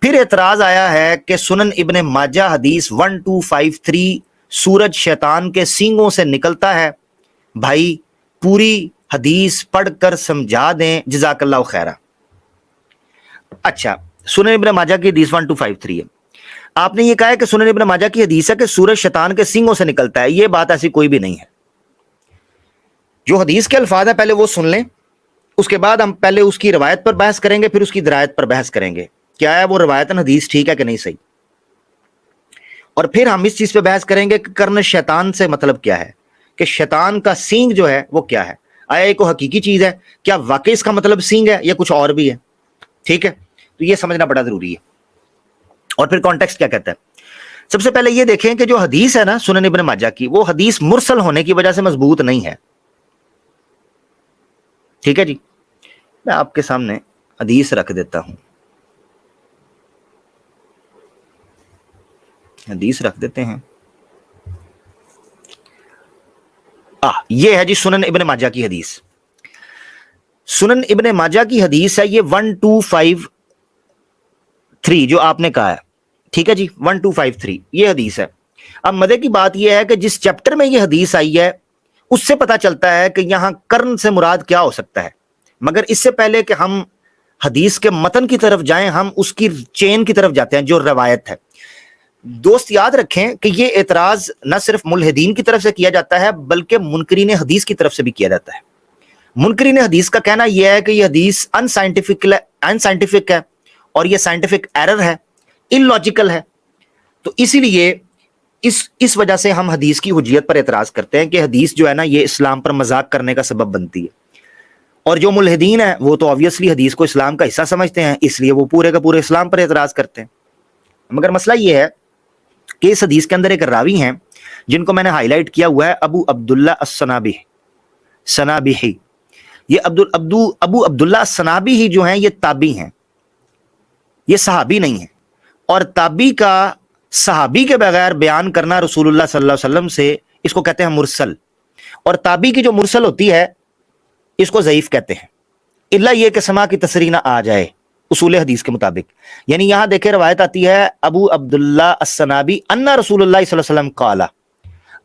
پھر اعتراض آیا ہے کہ سنن ابن ماجہ حدیث 1253 سورج شیطان کے سینگوں سے نکلتا ہے. بھائی پوری حدیث پڑھ کر سمجھا دیں جزاک اللہ خیرہ. اچھا سنن ابن ماجہ کی حدیث 1253 ہے. آپ نے یہ کہا ہے کہ سنن ابن ماجہ کی حدیث ہے کہ سورج شیطان کے سینگوں سے نکلتا ہے. یہ بات ایسی کوئی بھی نہیں ہے. جو حدیث کے الفاظ ہیں پہلے وہ سن لیں, اس کے بعد ہم پہلے اس کی روایت پر بحث کریں گے, پھر اس کی درایت پر بحث کریں گے کیا ہے وہ روایتاً حدیث ٹھیک ہے کہ نہیں صحیح. اور پھر ہم اس چیز پہ بحث کریں گے کہ کرن شیطان سے مطلب کیا ہے, کہ شیطان کا سینگ جو ہے وہ کیا ہے, آیا یہ کوئی حقیقی چیز ہے, کیا واقعی اس کا مطلب سینگ ہے یا کچھ اور بھی ہے. ٹھیک ہے, تو یہ سمجھنا بڑا ضروری ہے. اور پھر کانٹیکسٹ کیا کہتا ہے. سب سے پہلے یہ دیکھیں کہ جو حدیث ہے نا سنن ابن ماجہ کی, وہ حدیث مرسل ہونے کی وجہ سے مضبوط نہیں ہے. ٹھیک ہے جی, میں آپ کے سامنے حدیث رکھ دیتا ہوں, حدیث رکھ دیتے ہیں. یہ ہے جی سنن ابن ماجہ کی حدیث. سنن ابن ماجہ کی حدیث ہے یہ 1253 جو آپ نے کہا ہے. ٹھیک ہے جی 1253 یہ حدیث ہے. اب مزے کی بات یہ ہے کہ جس چیپٹر میں یہ حدیث آئی ہے اس سے پتا چلتا ہے کہ یہاں کرن سے مراد کیا ہو سکتا ہے. مگر اس سے پہلے کہ ہم حدیث کے متن کی طرف جائیں, ہم اس کی چین کی طرف جاتے ہیں جو روایت ہے. دوست یاد رکھیں کہ یہ اعتراض نہ صرف ملحدین کی طرف سے کیا جاتا ہے بلکہ منکرین حدیث کی طرف سے بھی کیا جاتا ہے. منکرین حدیث کا کہنا یہ ہے کہ یہ حدیث ان سائنٹیفک ہے اور یہ سائنٹیفک ایرر ہے, ان لاجیکل ہے. تو اسی لیے اس وجہ سے ہم حدیث کی حجیت پر اعتراض کرتے ہیں کہ حدیث جو ہے نا یہ اسلام پر مذاق کرنے کا سبب بنتی ہے. اور جو ملحدین ہیں وہ تو آبویسلی حدیث کو اسلام کا حصہ سمجھتے ہیں, اس لیے وہ پورے کا پورے اسلام پر اعتراض کرتے ہیں. مگر مسئلہ یہ ہے کہ اس حدیث کے اندر ایک راوی ہیں جن کو میں نے ہائی لائٹ کیا ہوا ہے, ابو عبداللہ السنابحی. یہ ابو عبداللہ السنابحی جو ہیں یہ تابعی ہیں, یہ صحابی نہیں ہیں. اور تابعی کا صحابی کے بغیر بیان کرنا رسول اللہ صلی اللہ علیہ وسلم سے, اس کو کہتے ہیں مرسل. اور تابعی کی جو مرسل ہوتی ہے اس کو ضعیف کہتے ہیں, الا یہ کہ سما کی تصریح نہ آ جائے اصول حدیث کے مطابق. یعنی یہاں دیکھیں روایت آتی ہے ابو عبداللہ السنابی ان رسول اللہ صلی اللہ علیہ وسلم قال.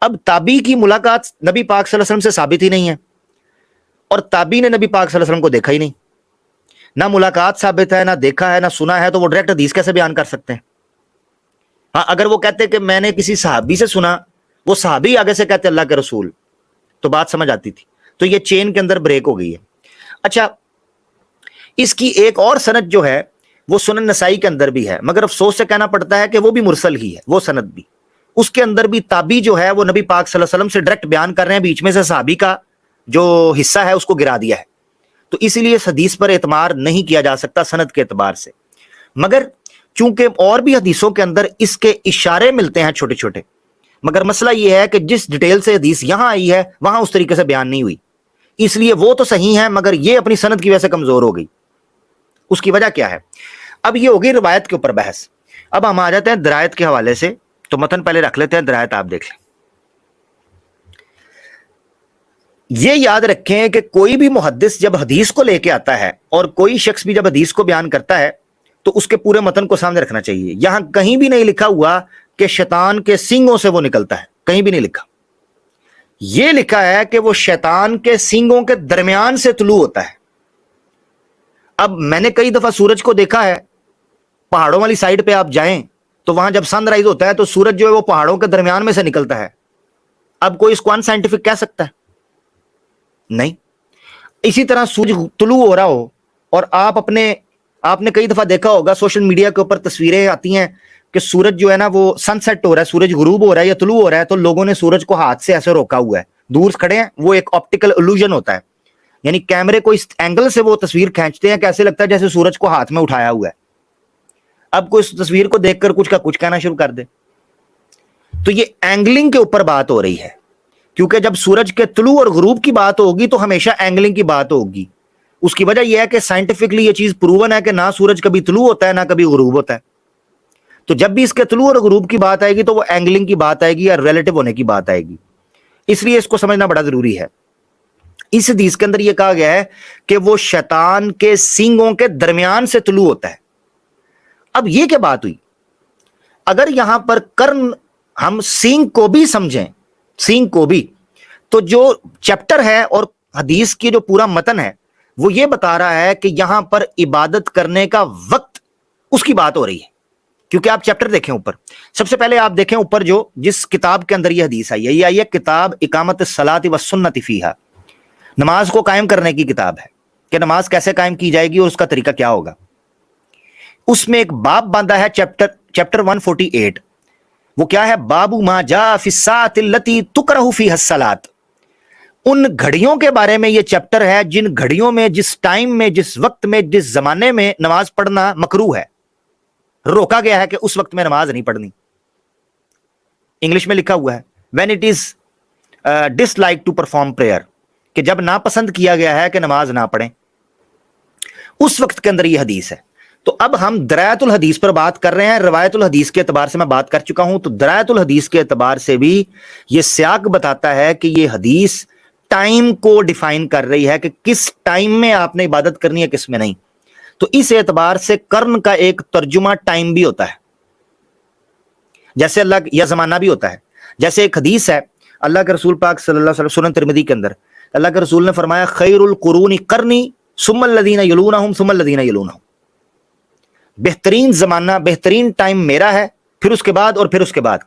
اب تابعی کی ملاقات نبی پاک صلی اللہ علیہ وسلم سے ثابت ہی نہیں ہے, اور تابعی نے نبی پاک صلی اللہ علیہ وسلم کو دیکھا ہی نہیں. نہ ملاقات ثابت ہے, نہ دیکھا ہے, نہ سنا ہے, تو وہ ڈائریکٹ حدیث کیسے بیان کر سکتے ہیں. ہاں اگر وہ کہتے کہ میں نے کسی صحابی سے سنا, وہ صحابی آگے سے کہتے اللہ کے رسول, تو بات سمجھ آتی تھی. تو یہ چین کے اندر بریک ہو گئی ہے. اچھا اس کی ایک اور سند جو ہے وہ سنن نسائی کے اندر بھی ہے, مگر افسوس سے کہنا پڑتا ہے کہ وہ بھی مرسل ہی ہے. وہ سند بھی, اس کے اندر بھی تابعی جو ہے وہ نبی پاک صلی اللہ علیہ وسلم سے ڈائریکٹ بیان کر رہے ہیں, بیچ میں سے صحابی کا جو حصہ ہے اس کو گرا دیا ہے. تو اسی لیے اس حدیث پر اعتماد نہیں کیا جا سکتا سند کے اعتبار سے. مگر چونکہ اور بھی حدیثوں کے اندر اس کے اشارے ملتے ہیں چھوٹے چھوٹے, مگر مسئلہ یہ ہے کہ جس ڈیٹیل سے حدیث یہاں آئی ہے وہاں اس طریقے سے بیان نہیں ہوئی, اس لیے وہ تو صحیح ہے مگر یہ اپنی سند کی وجہ سے کمزور ہو گئی. اس کی وجہ کیا ہے؟ اب یہ ہوگی روایت کے اوپر بحث. اب ہم آ جاتے ہیں درایت کے حوالے سے. تو متن پہلے رکھ لیتے ہیں, درایت آپ دیکھ لیں. یہ یاد رکھیں کہ کوئی بھی محدث جب حدیث کو لے کے آتا ہے اور کوئی شخص بھی جب حدیث کو بیان کرتا ہے تو اس کے پورے متن کو سامنے رکھنا چاہیے. یہاں کہیں بھی نہیں لکھا ہوا کہ شیطان کے سینگوں سے وہ نکلتا ہے, کہیں بھی نہیں لکھا. یہ لکھا ہے کہ وہ شیطان کے سینگوں کے درمیان سے طلوع ہوتا ہے. اب میں نے کئی دفعہ سورج کو دیکھا ہے, پہاڑوں والی سائڈ پہ آپ جائیں تو وہاں جب سن رائز ہوتا ہے تو سورج جو ہے وہ پہاڑوں کے درمیان میں سے نکلتا ہے. اب کوئی اس کو ان سائنٹیفک کہہ سکتا ہے؟ نہیں. اسی طرح سورج طلوع ہو رہا ہو اور آپ نے کئی دفعہ دیکھا ہوگا سوشل میڈیا کے اوپر تصویریں آتی ہیں کہ سورج جو ہے نا وہ سن سیٹ ہو رہا ہے, سورج غروب ہو رہا ہے یا طلوع ہو رہا ہے, تو لوگوں نے سورج کو ہاتھ سے ایسے روکا ہوا ہے, دور کھڑے ہیں. وہ ایک آپٹیکل الوژن ہوتا ہے, یعنی کیمرے کو اس اینگل سے وہ تصویر کھینچتے ہیں کہ ایسے لگتا ہے جیسے سورج کو ہاتھ میں اٹھایا ہوا ہے. اب کوئی اس تصویر کو دیکھ کر کچھ کا کچھ کہنا شروع کر دے. تو یہ اینگلنگ کے اوپر بات ہو رہی ہے, کیونکہ جب سورج کے طلوع اور غروب کی بات ہوگی تو ہمیشہ اینگلنگ کی بات ہوگی. اس کی وجہ یہ ہے کہ سائنٹیفکلی یہ چیز پروون ہے کہ نہ سورج کبھی طلوع ہوتا ہے نہ کبھی غروب ہوتا ہے. تو جب بھی اس کے طلوع اور غروب کی بات آئے گی تو وہ اینگلنگ کی بات آئے گی یا ریلیٹو ہونے کی بات آئے گی. اس لیے اس کو سمجھنا بڑا ضروری ہے. اس حدیث کے اندر یہ کہا گیا ہے کہ وہ شیطان کے سینگوں کے درمیان سے طلوع ہوتا ہے. اب یہ क्या बात हुई, अगर यहां पर कर्न हम सींग को भी समझें, सींग को भी, तो जो चैप्टर है और हदीस की जो पूरा मतन है वो ये बता रहा है कि यहां पर इबादत करने का वक्त उसकी बात हो रही है। क्योंकि आप चैप्टर देखें ऊपर, सबसे पहले आप देखें ऊपर जो जिस किताब के अंदर ये हदीस आई है, ये आई है किताब इकामत सलात व सुन्नत फीहा, नमाज को कायम करने की किताब है कि नमाज कैसे कायम की जाएगी और उसका तरीका क्या होगा। उसमें एक बाब बांधा है चैप्टर 148, वो क्या है, बाबू मा जा फिस्सातिल्लती तुकरहु फीहा सलात। उन घड़ियों के बारे में ये चैप्टर है जिन घड़ियों में, जिस टाइम में, जिस वक्त में, जिस जमाने में नमाज पढ़ना मकरूह है, रोका गया है कि उस वक्त में नमाज नहीं पढ़नी। इंग्लिश में लिखा हुआ है when it is dislike to perform prayer, कि जब नापसंद किया गया है कि नमाज ना पढ़ें, उस वक्त के अंदर यह हदीस है। तो अब हम दरायतुल हदीस पर बात कर रहे हैं, रवायतुल हदीस के एतबार से मैं बात कर चुका हूं, तो दरायतुल हदीस के एतबार से भी यह सियाक बताता है कि यह हदीस टाइम को डिफाइन कर रही है कि किस टाइम में आपने इबादत करनी है, किस में नहीं। तो इस एतबार से कर्न का एक तर्जुमा टाइम भी होता है, जैसे अल्लाह, या जमाना भी होता है। जैसे एक हदीस है अल्लाह के रसूल पाक सल्लल्लाहु अलैहि वसल्लम, सुनन तिरमिज़ी के अंदर अल्लाह के रसूल ने फरमाया खैरुल कुरूनी करनी सुम्मल लदीना यलूनहुम सुम्मल लदीना यलूनहुम, बेहतरीन जमाना, बेहतरीन टाइम मेरा है, फिर उसके बाद और फिर उसके बाद।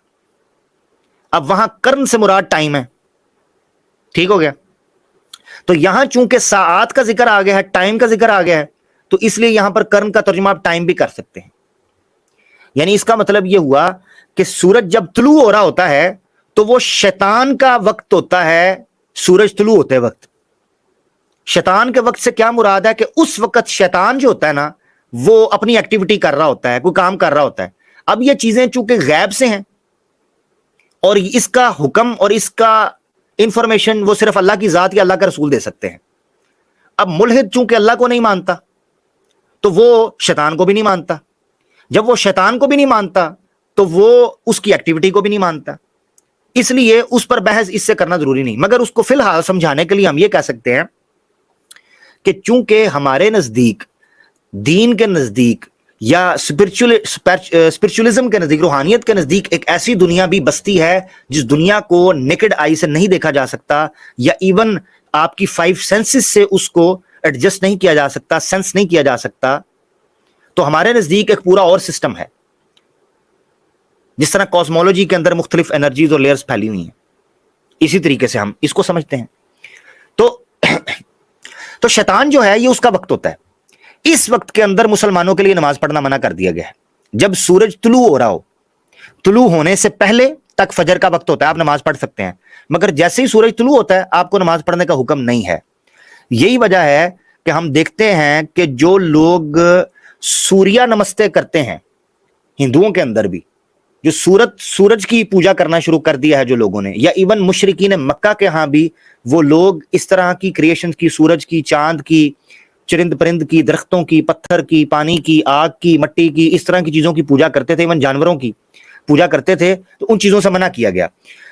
अब वहां कर्न से मुराद टाइम है, ठीक हो गया। तो यहां चूंकि साआत का जिक्र आ गया है, टाइम का जिक्र आ गया है, तो इसलिए यहां पर कर्न का तर्जुमा आप टाइम भी कर सकते हैं। यानी इसका मतलब यह हुआ कि सूरज जब तुलू हो रहा होता है तो वो शैतान का वक्त होता है, सूरज तुलू होते वक्त। शैतान के वक्त से क्या मुराद है कि उस वक्त शैतान जो होता है ना, वो अपनी एक्टिविटी कर रहा होता है, कोई काम कर रहा होता है। अब ये चीजें चूंकि गैब से हैं और इसका हुक्म और इसका इंफॉर्मेशन वो सिर्फ अल्लाह की जात या अल्लाह का रसूल दे सकते हैं। अब मुल्हिद चूंकि अल्लाह को नहीं मानता तो वो शैतान को भी नहीं मानता, जब वो शैतान को भी नहीं मानता तो वो उसकी एक्टिविटी को भी नहीं मानता, इसलिए उस पर बहस इससे करना जरूरी नहीं। मगर उसको फिलहाल समझाने के लिए हम ये कह सकते हैं कि चूंकि हमारे नजदीक, दीन के नजदीक या स्पिरिचुअलिज्म के नजदीक, रूहानियत के नजदीक एक ऐसी दुनिया भी बसती है जिस दुनिया को नेकेड आई से नहीं देखा जा सकता, या इवन आपकी 5 सेंसेस से उसको एडजस्ट नहीं किया जा सकता, सेंस नहीं किया जा सकता। तो हमारे नजदीक एक पूरा और सिस्टम है, जिस तरह कॉस्मोलॉजी के अंदर मुख्तलिफ एनर्जीज और लेयर्स फैली हुई हैं, इसी तरीके से हम इसको समझते हैं। तो शैतान जो है ये उसका वक्त होता है। इस वक्त के अंदर मुसलमानों के लिए नमाज पढ़ना मना कर दिया गया है। जब सूरज तुलू हो रहा हो, तुलू होने से पहले तक फजर का वक्त होता है, आप नमाज पढ़ सकते हैं, मगर जैसे ही सूरज तुलू होता है आपको नमाज पढ़ने का हुक्म नहीं है। यही वजह है कि हम देखते हैं कि जो लोग सूर्या नमस्ते करते हैं, हिंदुओं के अंदर भी जो सूरज की पूजा करना शुरू कर दिया है जो लोगों ने, या इवन मुशरिकीन मक्का के यहाँ भी वो लोग इस तरह की क्रिएशन की, सूरज की, चांद की, चरिंद परिंद की, दरख्तों की, पत्थर की, पानी की, आग की, मट्टी की, इस तरह की चीजों की पूजा करते थे, इवन जानवरों की पूजा करते थे, तो उन चीजों से मना किया गया।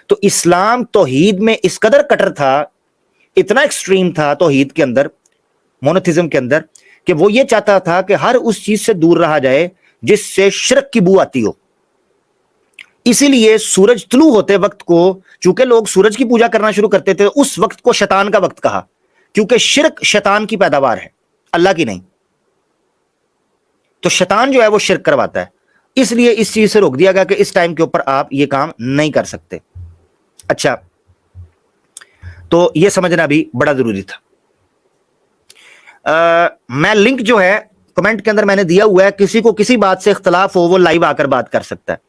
तो इस्लाम तौहीद में इस कदर कटर था, इतना एक्सट्रीम था तौहीद के अंदर, मोनोथिज्म के अंदर, कि वो ये चाहता था कि हर उस चीज से दूर रहा जाए जिससे शिरक की बू आती हो। इसीलिए सूरज तुलू होते वक्त को, चूंकि लोग सूरज की पूजा करना शुरू करते थे, उस वक्त को शैतान का वक्त कहा, क्योंकि शिरक शैतान की पैदावार है, अल्लाह की नहीं। तो शैतान जो है वो शिरक करवाता है, इसलिए इस चीज से रोक दिया गया कि इस टाइम के ऊपर आप ये काम नहीं कर सकते। अच्छा, तो ये समझना भी बड़ा जरूरी था। मैं लिंक जो है कमेंट के अंदर मैंने दिया हुआ है, किसी को किसी बात से इख्तलाफ हो वो लाइव आकर बात कर सकता है।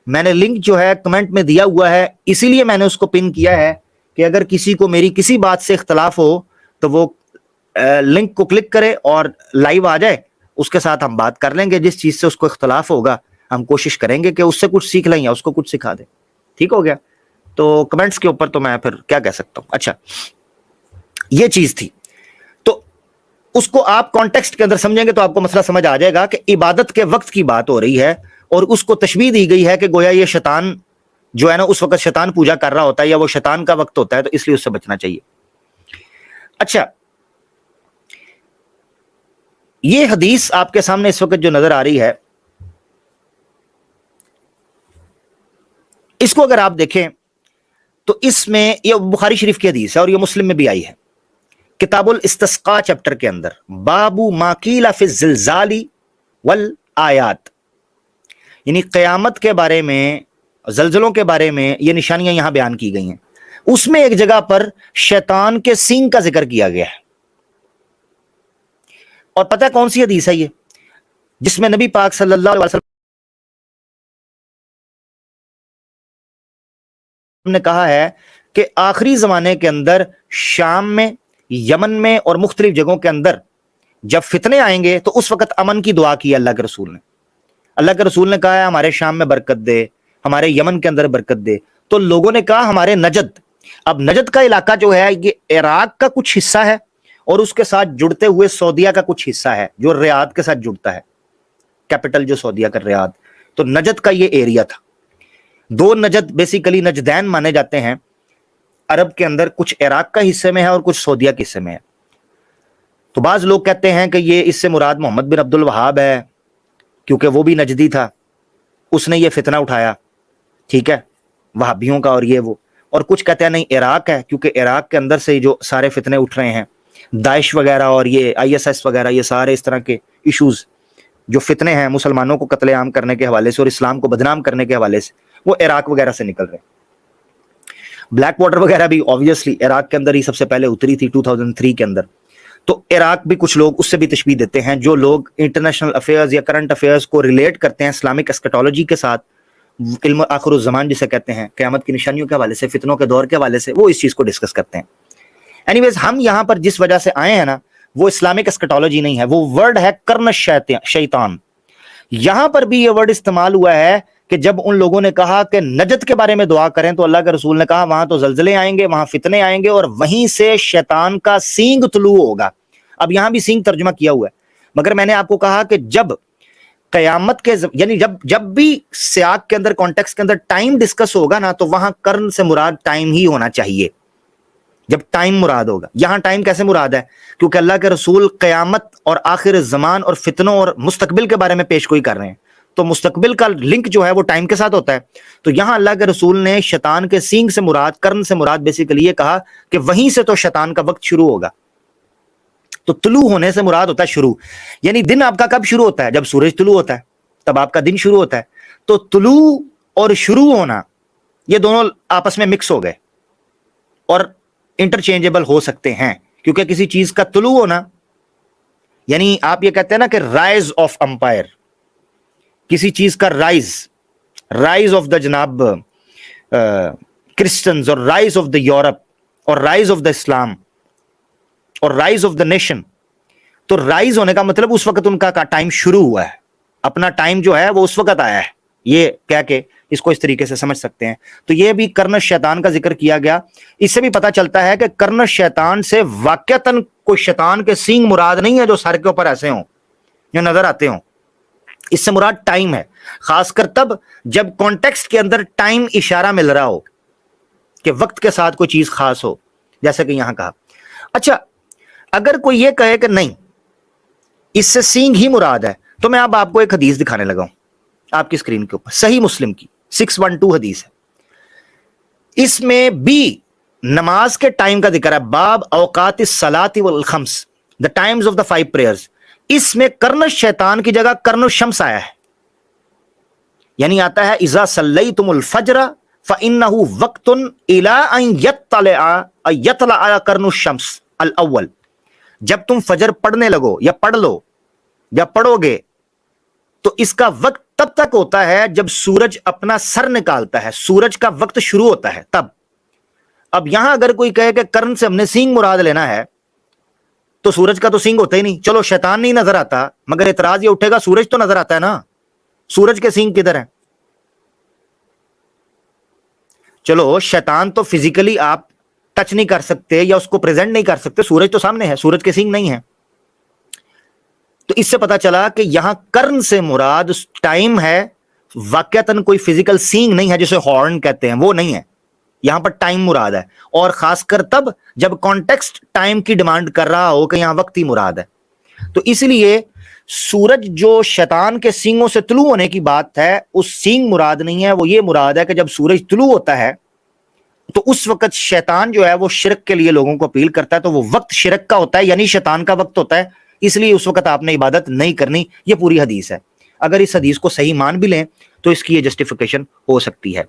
मैंने लिंक जो है कमेंट में दिया हुआ है, इसीलिए मैंने उसको पिन किया है कि अगर किसी को मेरी किसी बात से इख्तलाफ हो तो वो लिंक को क्लिक करे और लाइव आ जाए, उसके साथ हम बात कर लेंगे। जिस चीज से उसको इख्तलाफ होगा हम कोशिश करेंगे कि उससे कुछ सीख लें या उसको कुछ सिखा दें। ठीक हो गया? तो कमेंट्स के ऊपर तो मैं फिर क्या कह सकता हूं। अच्छा, ये चीज थी, तो उसको आप कॉन्टेक्स्ट के अंदर समझेंगे तो आपको मसला समझ आ जाएगा कि इबादत के वक्त की बात हो रही है और उसको तशबीह दी गई है कि गोया ये शैतान जो है ना, उस वक्त शैतान पूजा कर रहा होता है या वो शैतान का वक्त होता है, तो इसलिए उससे बचना चाहिए। अच्छा, ये हदीस आपके सामने इस वक्त जो नजर आ रही है, इसको अगर आप देखें तो इसमें ये बुखारी शरीफ की हदीस है और ये मुस्लिम में भी आई है, किताबुल इस्तिस्का चैप्टर के अंदर, बाबू माकीला फि ज़िलज़ाली वल आयात, यानी क़यामत के बारे में, जलजलों के बारे में ये निशानियां यहां बयान की गई हैं। उसमें एक जगह पर शैतान के सींग का जिक्र किया गया है। और पता है कौन सी हदीस है ये, जिसमें नबी पाक सल्लल्लाहु अलैहि वसल्लम ने कहा है कि आखिरी जमाने के अंदर शाम में, यमन में और मुख्तलिफ जगहों के अंदर जब फितने आएंगे तो उस वक्त अमन की दुआ की अल्लाह के रसूल ने। अल्लाह के रसूल ने कहा है हमारे शाम में बरकत दे, हमारे यमन के अंदर बरकत दे। तो लोगों ने कहा हमारे नजद, अब नजद का इलाका जो है ये इराक का कुछ हिस्सा है और उसके साथ जुड़ते हुए सऊदीया का कुछ हिस्सा है जो रियाद के साथ जुड़ता है, कैपिटल जो सऊदीया का रियाद। तो नजद का ये एरिया था। दो नजद बेसिकली नजदैन माने जाते हैं अरब के अंदर, कुछ इराक का हिस्से में है और कुछ सऊदीया के हिस्से में है। तो बाज लोग कहते हैं कि ये इससे मुराद मोहम्मद बिन अब्दुल वहाब है, क्योंकि वो भी नजदी था, उसने ये फितना उठाया, ठीक है, वहाबियों का और ये वो। और कुछ कहते हैं नहीं इराक है, क्योंकि इराक के अंदर से जो सारे फितने उठ रहे हैं, दाइश वगैरह और ये ISS वगैरह, ये सारे इस तरह के इश्यूज जो फितने हैं मुसलमानों को कत्लेआम करने के हवाले से और इस्लाम को बदनाम करने के हवाले से, वो इराक वगैरह से निकल रहे हैं। ब्लैक वाटर वगैरह भी ऑब्वियसली इराक के अंदर ही सबसे पहले उतरी थी 2003 के अंदर। तो इराक भी कुछ लोग उससे भी तशबीह देते हैं, जो लोग इंटरनेशनल अफेयर्स या करंट अफेयर्स को रिलेट करते हैं इस्लामिक एस्केटोलॉजी के साथ, इल्म आखिरुज़ ज़मान जिसे कहते हैं, क़यामत की निशानियों के हवाले से, फितनों के दौर के हवाले से, वो इस चीज़ को डिस्कस करते हैं। एनीवेज, हम यहाँ पर जिस वजह से आए हैं ना, वो इस्लामिक एस्केटोलॉजी नहीं है, वो वर्ड है कर्न शैतान। यहां पर भी ये वर्ड इस्तेमाल हुआ है कि जब उन लोगों ने कहा कि नजद के बारे में दुआ करें, तो अल्लाह के रसूल ने कहा वहां तो जलजले आएंगे, वहां फितने आएंगे और वहीं से शैतान का सींग तुलू होगा। अब यहां भी सींग तर्जुमा किया हुआ है, मगर मैंने आपको कहा कि जब कयामत के यानी जब भी सियाक के अंदर, कॉन्टेक्स्ट के अंदर टाइम डिस्कस होगा ना, तो वहां कर्न से मुराद टाइम ही होना चाहिए। जब टाइम मुराद होगा, यहां टाइम कैसे मुराद है? क्योंकि अल्लाह के रसूल कयामत और आखिर ज़मान और फितनों और मुस्तकबिल के बारे में पेशगोई कर रहे हैं, तो मुस्तकबिल का लिंक जो है वो टाइम के साथ होता है। तो यहां अल्लाह के रसूल ने शैतान के सींग से मुराद, कर्न से मुराद बेसिकली ये कहा कि वहीं से तो शैतान का वक्त शुरू होगा। तो तुलू होने से मुराद होता है शुरू, यानी दिन आपका कब शुरू होता है? जब सूरज तुलू होता है तब आपका दिन शुरू होता है। तो तुलू और शुरू होना ये दोनों आपस में मिक्स हो गए और इंटरचेंजेबल हो सकते हैं, क्योंकि किसी चीज का तुलू होना यानी आप ये कहते हैं ना कि राइज ऑफ अंपायर, किसी चीज का राइज ऑफ द जनाब क्रिश्चियंस और राइज ऑफ द यूरोप और राइज ऑफ द इस्लाम और राइज ऑफ द नेशन। तो राइज होने का मतलब उस वक्त उनका टाइम शुरू हुआ है, अपना टाइम जो है वो उस वक्त आया है, ये कह के इसको इस तरीके से समझ सकते हैं। तो ये भी कर्न शैतान का जिक्र किया गया। इससे भी पता चलता है कि कर्न शैतान से वाकयातन कोई शैतान के सींग मुराद नहीं है जो सर के ऊपर ऐसे हों, जो नजर आते हों। इससे मुराद टाइम है, खासकर तब जब कॉन्टेक्स्ट के अंदर टाइम इशारा मिल रहा हो कि वक्त के साथ कोई चीज खास हो, जैसे कि यहां कहा। अच्छा, अगर कोई ये कहे कि नहीं इससे सींग ही मुराद है, तो मैं अब आपको एक हदीस दिखाने लगा हूं आपकी स्क्रीन के ऊपर, सही मुस्लिम की 612 हदीस है। इसमें भी नमाज के टाइम का जिक्र है, बाब औकात सलाती वल comes, the times of the 5 prayers. इसमें कर्न शैतान की जगह कर्न शम्स आया है, यानी आता है इज़ा सल्लैतुमुल फज्र फइन्नहु वक्तुन इला अन यतला कर्नु शम्स अल अव्वल। जब तुम फजर पढ़ने लगो या पढ़ लो या पढ़ोगे तो इसका वक्त तब तक होता है जब सूरज अपना सर निकालता है, सूरज का वक्त शुरू होता है तब। अब यहां अगर कोई कहे कि कर्न से हमने सींग मुराद लेना है, तो सूरज का तो सींग होता ही नहीं। चलो शैतान नहीं नजर आता, मगर इतराज ये उठेगा सूरज तो नजर आता है ना, सूरज के सींग किधर है? चलो शैतान तो फिजिकली आप टच नहीं कर सकते या उसको प्रेजेंट नहीं कर सकते, सूरज तो सामने है, सूरज के सींग नहीं है। तो इससे पता चला कि यहां कर्न से मुराद टाइम है, वाकयातन कोई फिजिकल सींग नहीं है जिसे हॉर्न कहते हैं, वो नहीं है। यहां पर टाइम मुराद है, और खासकर तब जब कॉन्टेक्स्ट टाइम की डिमांड कर रहा हो कि यहां वक्त ही मुराद है। तो इसलिए سورج جو شیطان کے سینگوں سے طلوع ہونے کی بات ہے، اس سینگ مراد نہیں ہے، وہ یہ مراد ہے کہ جب سورج طلوع ہوتا ہے تو اس وقت شیطان جو ہے وہ شرک کے لیے لوگوں کو اپیل کرتا ہے، تو وہ وقت شرک کا ہوتا ہے، یعنی شیطان کا وقت ہوتا ہے، اس لیے اس وقت آپ نے عبادت نہیں کرنی۔ یہ پوری حدیث ہے۔ اگر اس حدیث کو صحیح مان بھی لیں تو اس کی یہ جسٹیفیکیشن ہو سکتی ہے۔